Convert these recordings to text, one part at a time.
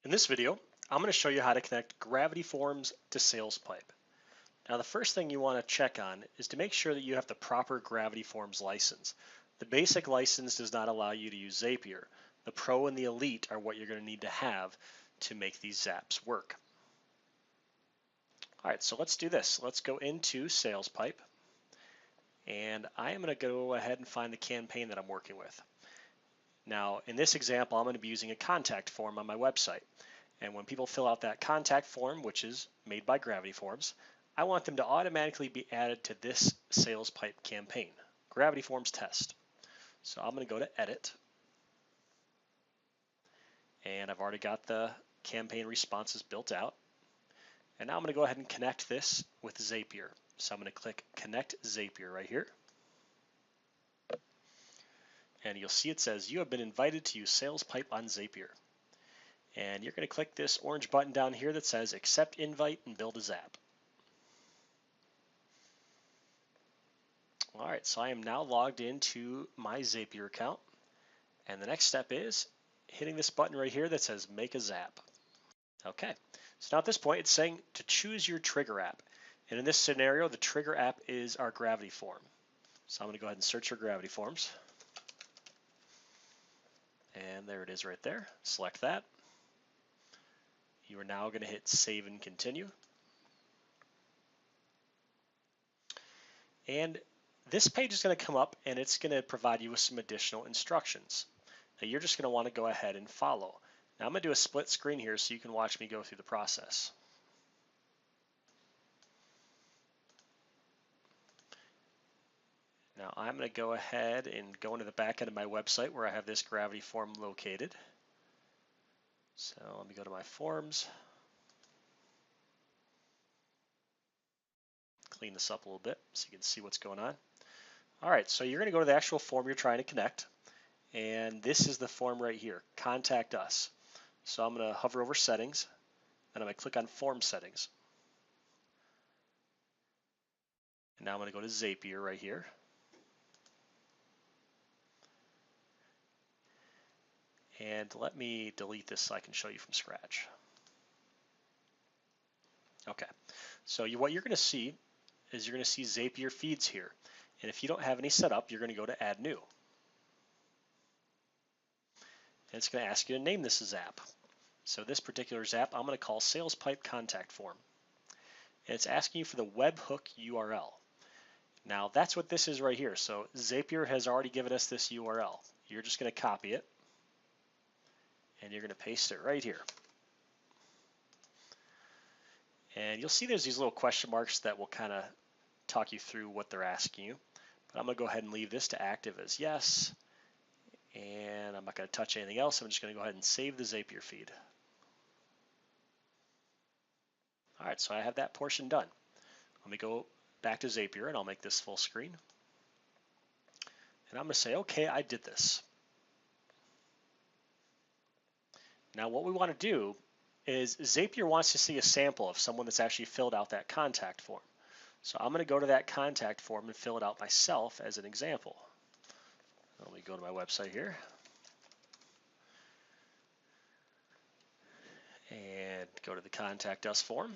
In this video, I'm going to show you how to connect Gravity Forms to SalesPype. Now, the first thing you want to check on is to make sure that you have the proper Gravity Forms license. The basic license does not allow you to use Zapier. The Pro and the Elite are what you're going to need to have to make these zaps work. All right, so let's do this. Let's go into SalesPype, and I am going to go ahead and find the campaign that I'm working with. Now, in this example, I'm going to be using a contact form on my website. And when people fill out that contact form, which is made by Gravity Forms, I want them to automatically be added to this SalesPype campaign, Gravity Forms Test. So I'm going to go to Edit. And I've already got the campaign responses built out. And now I'm going to go ahead and connect this with Zapier. So I'm going to click Connect Zapier right here. And you'll see it says you have been invited to use SalesPype on Zapier. And you're going to click this orange button down here that says Accept Invite and Build a Zap. All right, so I am now logged into my Zapier account. And the next step is hitting this button right here that says Make a Zap. Okay, so now at this point it's saying to choose your trigger app. And in this scenario, the trigger app is our Gravity Form. So I'm going to go ahead and search for Gravity Forms. And there it is right there. Select that. You are now going to hit Save and Continue. And this page is going to come up and it's going to provide you with some additional instructions that you're just going to want to go ahead and follow. Now I'm going to do a split screen here so you can watch me go through the process. Now I'm going to go ahead and go into the back end of my website where I have this Gravity Form located. So let me go to my forms. Clean this up a little bit so you can see what's going on. All right, so you're going to go to the actual form you're trying to connect. And this is the form right here, Contact Us. So I'm going to hover over Settings, and I'm going to click on Form Settings. And now I'm going to go to Zapier right here. And let me delete this so I can show you from scratch. Okay, so what you're going to see is you're going to see Zapier feeds here. And if you don't have any set up, you're going to go to Add New. And it's going to ask you to name this Zap. So this particular Zap I'm going to call SalesPype Contact Form. And it's asking you for the webhook URL. Now that's what this is right here. So Zapier has already given us this URL. You're just going to copy it and you're going to paste it right here. And you'll see there's these little question marks that will kind of talk you through what they're asking you. But I'm going to go ahead and leave this to active as yes. And I'm not going to touch anything else. I'm just going to go ahead and save the Zapier feed. All right, so I have that portion done. Let me go back to Zapier and I'll make this full screen. And I'm going to say, okay, I did this. Now what we want to do is Zapier wants to see a sample of someone that's actually filled out that contact form. So I'm going to go to that contact form and fill it out myself as an example. Let me go to my website here. And go to the Contact Us form.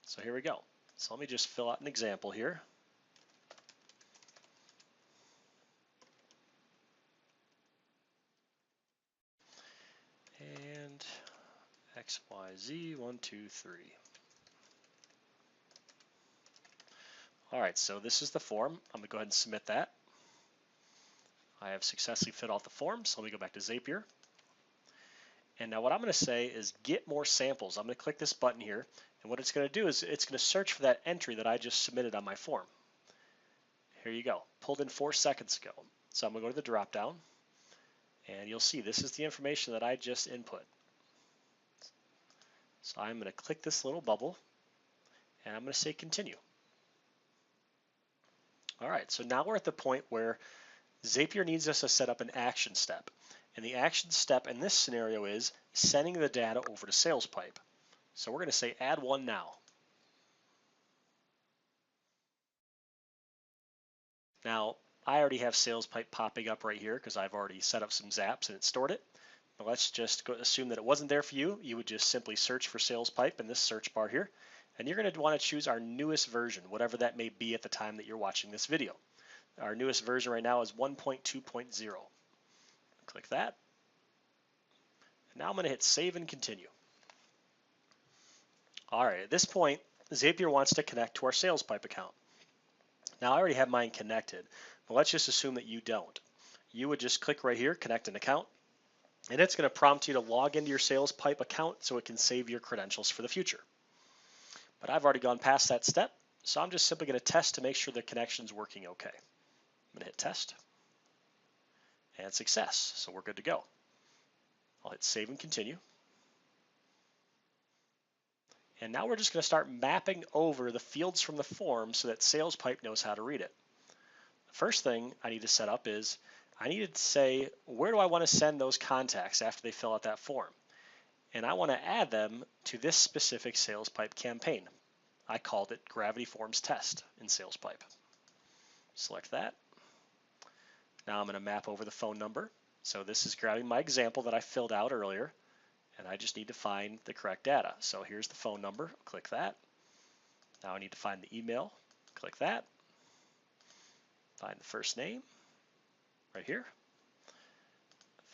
So here we go. So let me just fill out an example here. And XYZ 1, 2, 3. All right, so this is the form. I'm going to go ahead and submit that. I have successfully filled out the form, so let me go back to Zapier. And now what I'm going to say is get more samples. I'm going to click this button here, and what it's going to do is it's going to search for that entry that I just submitted on my form. Here you go, pulled in 4 seconds ago. So I'm going to go to the drop down, and you'll see this is the information that I just input. So I'm going to click this little bubble, and I'm going to say continue. All right, so now we're at the point where Zapier needs us to set up an action step. And the action step in this scenario is sending the data over to SalesPype. So we're going to say add one now. Now, I already have SalesPype popping up right here because I've already set up some zaps and it stored it. Now let's just assume that it wasn't there for you. You would just simply search for SalesPype in this search bar here, and you're going to want to choose our newest version, whatever that may be at the time that you're watching this video. Our newest version right now is 1.2.0. Click that. Now I'm going to hit save and continue. All right, at this point, Zapier wants to connect to our SalesPype account. Now I already have mine connected, but let's just assume that you don't. You would just click right here, connect an account, and it's going to prompt you to log into your SalesPype account so it can save your credentials for the future. But I've already gone past that step, so I'm just simply going to test to make sure the connection's working okay. I'm going to hit test, and success, so we're good to go. I'll hit save and continue. And now we're just going to start mapping over the fields from the form so that SalesPype knows how to read it. The first thing I need to set up is I need to say, where do I want to send those contacts after they fill out that form? And I want to add them to this specific SalesPype campaign. I called it Gravity Forms Test in SalesPype. Select that. Now I'm going to map over the phone number. So this is grabbing my example that I filled out earlier, and I just need to find the correct data. So here's the phone number. Click that. Now I need to find the email. Click that. Find the first name right here.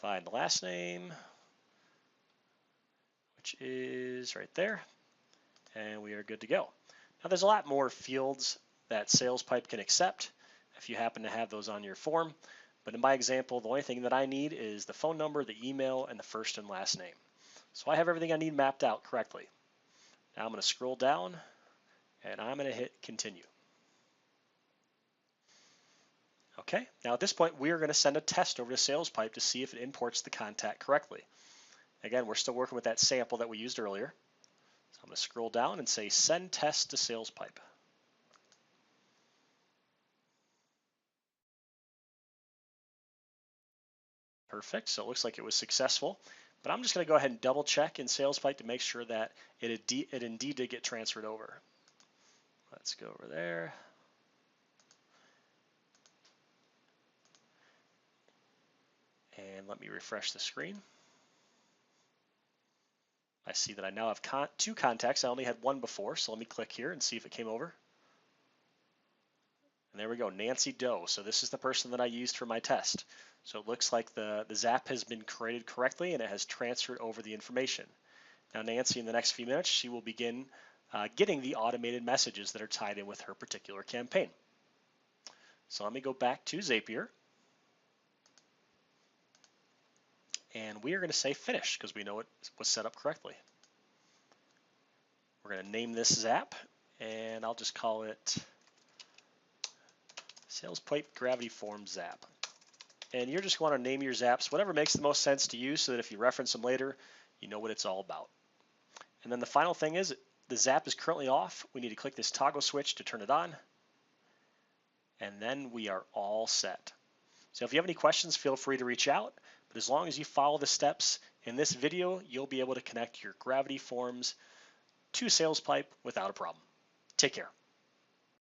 Find the last name, which is right there, and we are good to go. Now there's a lot more fields that SalesPype can accept if you happen to have those on your form, but in my example, the only thing that I need is the phone number, the email, and the first and last name. So I have everything I need mapped out correctly. Now I'm going to scroll down, and I'm going to hit continue. Okay, now at this point, we are going to send a test over to SalesPype to see if it imports the contact correctly. Again, we're still working with that sample that we used earlier. So I'm going to scroll down and say send test to SalesPype. Perfect, so it looks like it was successful. But I'm just going to go ahead and double check in SalesPype to make sure that it indeed did get transferred over. Let's go over there. And let me refresh the screen. I see that I now have two contacts. I only had one before, so let me click here and see if it came over. And there we go, Nancy Doe. So this is the person that I used for my test. So it looks like the Zap has been created correctly and it has transferred over the information. Now Nancy, in the next few minutes, she will begin getting the automated messages that are tied in with her particular campaign. So let me go back to Zapier. And we are going to say finish because we know it was set up correctly. We're going to name this Zap, and I'll just call it SalesPype Gravity Forms Zap. And you're just going to name your Zaps whatever makes the most sense to you so that if you reference them later, you know what it's all about. And then the final thing is the Zap is currently off. We need to click this toggle switch to turn it on. And then we are all set. So if you have any questions, feel free to reach out. But as long as you follow the steps in this video, you'll be able to connect your Gravity Forms to SalesPype without a problem. Take care.